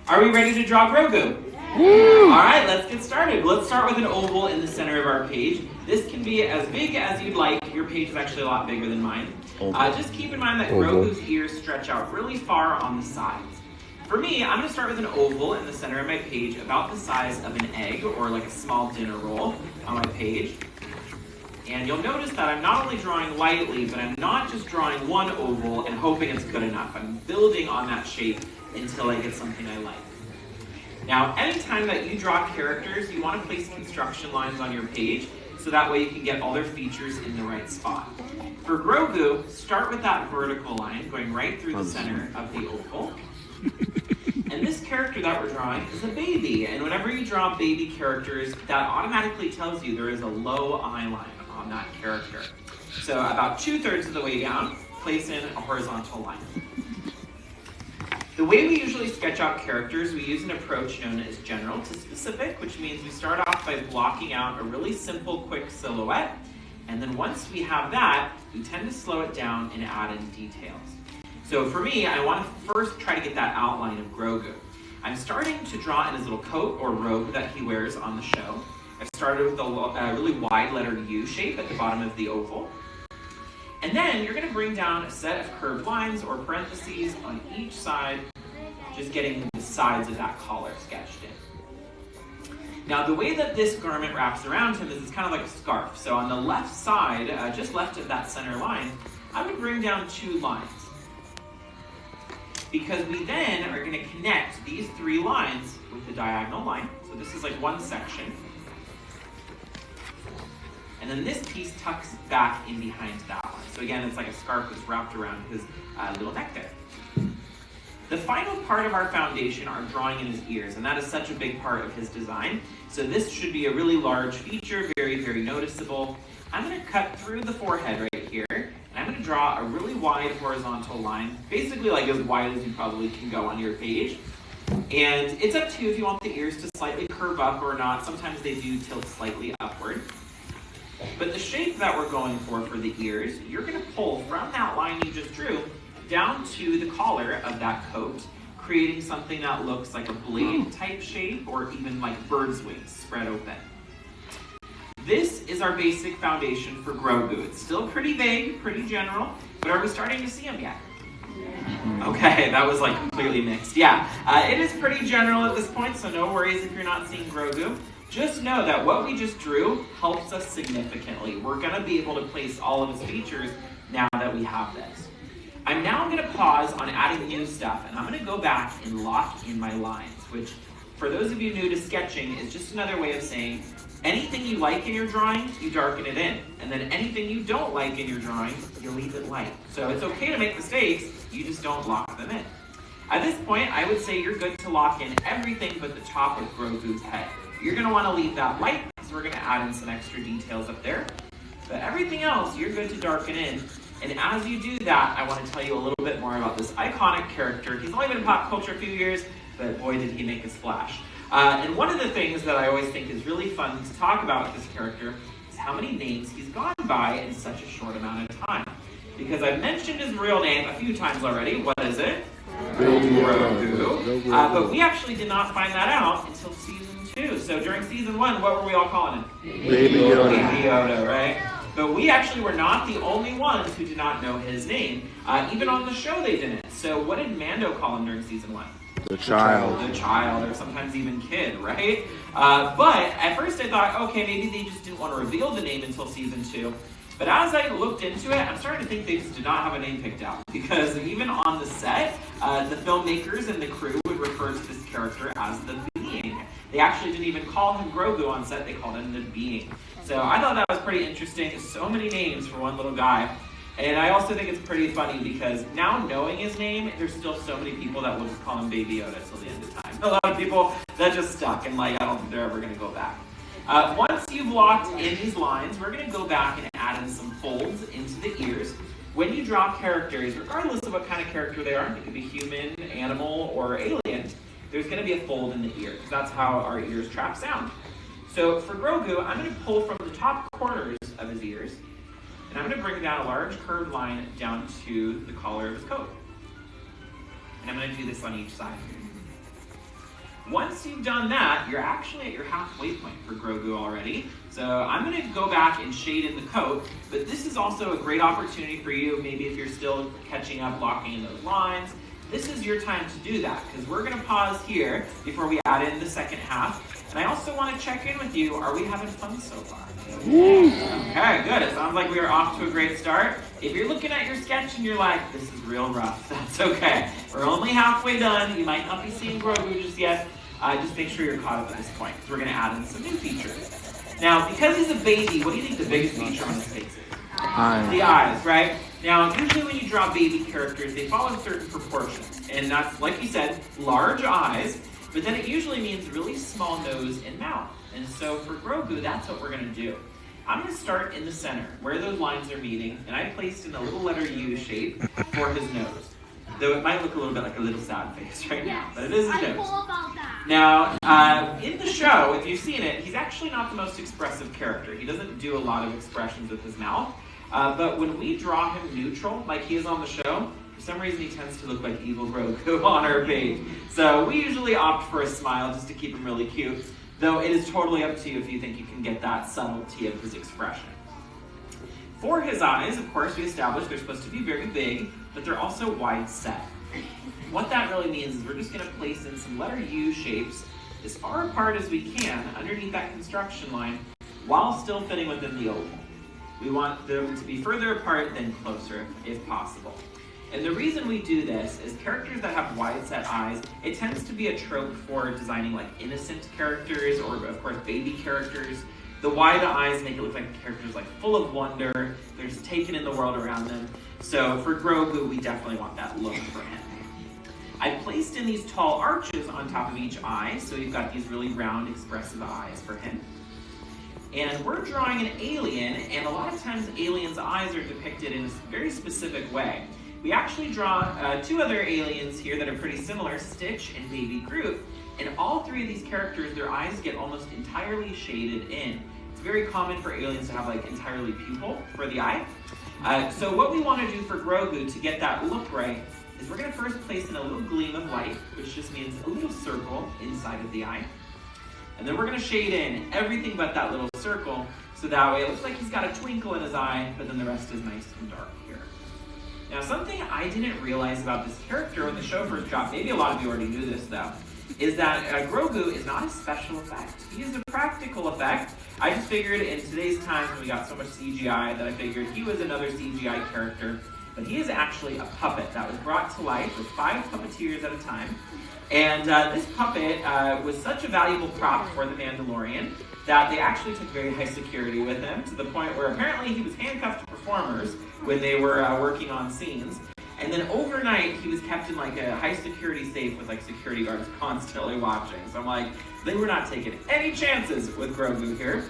Are we ready to draw Grogu? Woo! All right, let's get started. Let's start with an oval in the center of our page. This can be as big as you'd like. Your page is actually a lot bigger than mine. Just keep in mind that Grogu's ears stretch out really far on the sides. For me, I'm going to start with an oval in the center of my page about the size of an egg or like a small dinner roll on my page. And you'll notice that I'm not only drawing lightly, but I'm not just drawing one oval and hoping it's good enough. I'm building on that shape until I get something I like. Now, anytime that you draw characters, you want to place construction lines on your page so that way you can get all their features in the right spot. For Grogu, start with that vertical line going right through the center of the oval. And this character that we're drawing is a baby. And whenever you draw baby characters, that automatically tells you there is a low eye line on that character. So about 2/3 of the way down, place in a horizontal line. The way we usually sketch out characters, we use an approach known as general to specific, which means we start off by blocking out a really simple, quick silhouette. And then once we have that, we tend to slow it down and add in details. So for me, I want to first try to get that outline of Grogu. I'm starting to draw in his little coat or robe that he wears on the show. I've started with a really wide lettered U shape at the bottom of the oval. And then you're going to bring down a set of curved lines or parentheses on each side, just getting the sides of that collar sketched in. Now the way that this garment wraps around him is it's kind of like a scarf. So on the left side, just left of that center line, I would bring down 2 lines. Because we then are going to connect these 3 lines with the diagonal line. So this is like one section. And then this piece tucks back in behind that one. So again, it's like a scarf that's wrapped around his little neck there. The final part of our foundation are drawing in his ears, and that is such a big part of his design. So this should be a really large feature, very, very noticeable. I'm going to cut through the forehead right here, and I'm going to draw a really wide horizontal line, basically like as wide as you probably can go on your page. And it's up to you if you want the ears to slightly curve up or not. Sometimes they do tilt slightly upward. But the shape that we're going for the ears, you're going to pull from that line you just drew down to the collar of that coat, creating something that looks like a blade type shape or even like bird's wings spread open. This is our basic foundation for Grogu. It's still pretty vague, pretty general, but are we starting to see him yet? Okay, that was like clearly mixed. Yeah, it is pretty general at this point, so no worries if you're not seeing Grogu. Just know that what we just drew helps us significantly. We're going to be able to place all of his features now that we have this. I'm now going to pause on adding new stuff, and I'm going to go back and lock in my lines, which for those of you new to sketching is just another way of saying anything you like in your drawing, you darken it in. And then anything you don't like in your drawing, you leave it light. So it's okay to make mistakes, you just don't lock them in. At this point, I would say you're good to lock in everything but the top of Grogu's head. You're going to want to leave that light, so we're going to add in some extra details up there. But everything else, you're good to darken in. And as you do that, I want to tell you a little bit more about this iconic character. He's only been in pop culture a few years, but boy, did he make a splash. And one of the things that I always think is really fun to talk about with this character is how many names he's gone by in such a short amount of time. Because I've mentioned his real name a few times already. What is it? Grogu. But we actually did not find that out until season 2. So during season 1, what were we all calling him? Baby Yoda. Baby Yoda, right? But we actually were not the only ones who did not know his name. Even on the show they didn't. So what did Mando call him during season 1? The child. The child, or sometimes even kid, right? But at first I thought, okay, maybe they just didn't want to reveal the name until season 2. But as I looked into it, I'm starting to think they just did not have a name picked out. Because even on the set, the filmmakers and the crew would refer to this character as the Being. They actually didn't even call him Grogu on set, they called him the Being. So I thought that was pretty interesting. So many names for one little guy. And I also think it's pretty funny because now knowing his name, there's still so many people that will just call him Baby Yoda till the end of time. A lot of people that just stuck and like, I don't think they're ever going to go back. Once you've locked in these lines, we're going to go back and add in some folds into the ears. When you draw characters, regardless of what kind of character they are, it could be human, animal, or alien, there's going to be a fold in the ear because that's how our ears trap sound. So for Grogu, I'm going to pull from the top corners of his ears, and I'm going to bring down a large curved line down to the collar of his coat. And I'm going to do this on each side. once you've done that, you're actually at your halfway point for Grogu already. So I'm going to go back and shade in the coat, but this is also a great opportunity for you, maybe if you're still catching up, locking in those lines. This is your time to do that, because we're going to pause here before we add in the second half. And I also want to check in with you, are we having fun so far? Okay, good. It sounds like we are off to a great start. If you're looking at your sketch and you're like, this is real rough, that's okay. We're only halfway done. You might not be seeing Grogu just yet. Just make sure you're caught up at this point, because we're going to add in some new features. Now, because he's a baby, what do you think the biggest feature on his face is? Eyes. The eyes, right? Now, usually when you draw baby characters, they follow certain proportions. And that's, like you said, large eyes, but then it usually means really small nose and mouth. And so for Grogu, that's what we're going to do. I'm going to start in the center, where those lines are meeting, and I placed in a little letter U shape for his nose. Though it might look a little bit like a little sad face right now, but it is his nose. Now, in the show, if you've seen it, he's actually not the most expressive character. He doesn't do a lot of expressions with his mouth. But when we draw him neutral, like he is on the show, for some reason he tends to look like evil Grogu on our page. So we usually opt for a smile just to keep him really cute. Though it is totally up to you if you think you can get that subtlety of his expression. For his eyes, of course, we established they're supposed to be very big, but they're also wide set. What that really means is we're just going to place in some letter U shapes as far apart as we can underneath that construction line while still fitting within the oval. We want them to be further apart than closer if possible. And the reason we do this is characters that have wide set eyes, it tends to be a trope for designing like innocent characters or of course baby characters. The wide eyes make it look like the character's like full of wonder, they're just taking in the world around them. So for Grogu, we definitely want that look for him. I placed in these tall arches on top of each eye, so you've got these really round, expressive eyes for him. And we're drawing an alien, and a lot of times aliens' eyes are depicted in a very specific way. We actually draw two other aliens here that are pretty similar, Stitch and Baby Groot. And all three of these characters, their eyes get almost entirely shaded in. It's very common for aliens to have like entirely pupil for the eye. So what we want to do for Grogu to get that look right is we're going to first place in a little gleam of light, which just means a little circle inside of the eye. And then we're going to shade in everything but that little circle, so that way it looks like he's got a twinkle in his eye, but then the rest is nice and dark here. Now, something I didn't realize about this character when the show first dropped, maybe a lot of you already knew this though, is that Grogu is not a special effect. He is a practical effect. I just figured in today's time when we got so much CGI that I figured he was another CGI character, but he is actually a puppet that was brought to life with 5 puppeteers at a time. And this puppet was such a valuable prop for the Mandalorian that they actually took very high security with him, to the point where apparently he was handcuffed to performers when they were working on scenes. And then overnight, he was kept in like a high security safe with like security guards constantly watching. So I'm like, they were not taking any chances with Grogu here.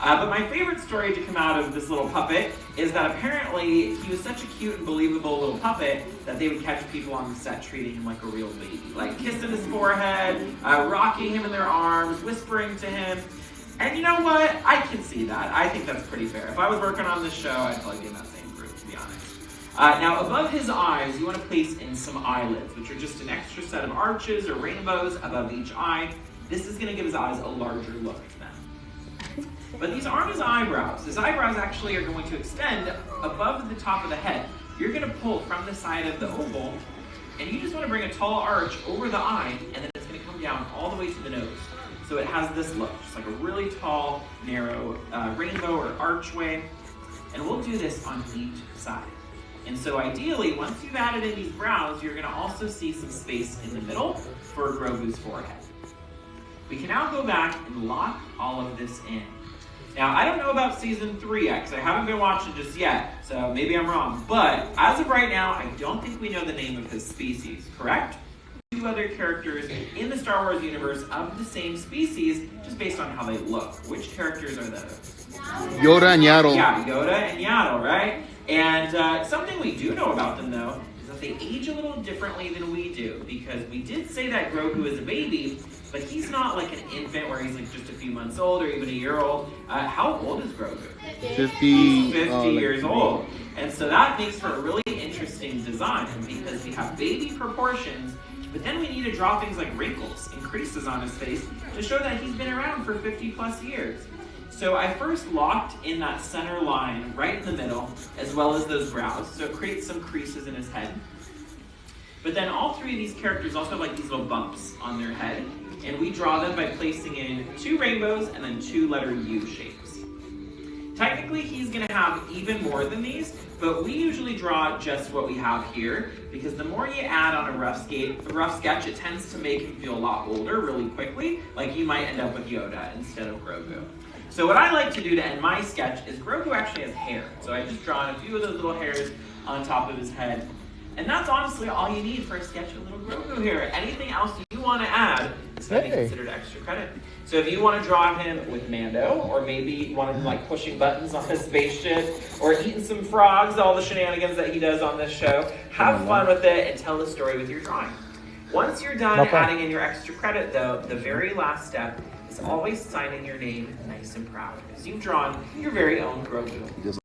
But my favorite story to come out of this little puppet is that apparently he was such a cute and believable little puppet that they would catch people on the set treating him like a real baby. Like kissing his forehead, rocking him in their arms, whispering to him. And you know what? I can see that. I think that's pretty fair. If I was working on this show, I'd probably be in that same group, to be honest. Now, above his eyes, you want to place in some eyelids, which are just an extra set of arches or rainbows above each eye. This is going to give his eyes a larger look to them. But these aren't his eyebrows. His eyebrows actually are going to extend above the top of the head. You're going to pull from the side of the oval, and you just want to bring a tall arch over the eye, and then it's going to come down all the way to the nose. So it has this look, just like a really tall, narrow rainbow or archway. And we'll do this on each side. And so ideally, once you've added in these brows, you're going to also see some space in the middle for Grogu's forehead. We can now go back and lock all of this in. Now, I don't know about season 3 yet, because I haven't been watching just yet, so maybe I'm wrong. But as of right now, I don't think we know the name of his species, correct? 2 other characters in the Star Wars universe of the same species, just based on how they look. Which characters are those? Yoda and Yaddle. Yeah, Yoda and Yaddle, right? And something we do know about them, though, is that they age a little differently than we do, because we did say that Grogu is a baby, but he's not like an infant where he's like just a few months old or even a year old. How old is Grogu? 50 years old. And so that makes for a really interesting design, because we have baby proportions, But then we need to draw things like wrinkles and creases on his face to show that he's been around for 50 plus years. So I first locked in that center line right in the middle, as well as those brows, so it creates some creases in his head. But then all three of these characters also have like these little bumps on their head, and we draw them by placing in 2 rainbows and then 2 letter U shapes. Technically, he's going to have even more than these, but we usually draw just what we have here, because the more you add on a rough sketch, it tends to make him feel a lot older really quickly, like you might end up with Yoda instead of Grogu. So what I like to do to end my sketch is Grogu actually has hair, so I just draw in a few of those little hairs on top of his head. And that's honestly all you need for a sketch of little Grogu here. Anything else you want to add is going to be considered extra credit. So if you want to draw him with Mando, or maybe you want him like pushing buttons on his spaceship, or eating some frogs, all the shenanigans that he does on this show, have fun with it and tell the story with your drawing. Once you're done adding in your extra credit though, the very last step is always signing your name nice and proud, because you've drawn your very own Grogu.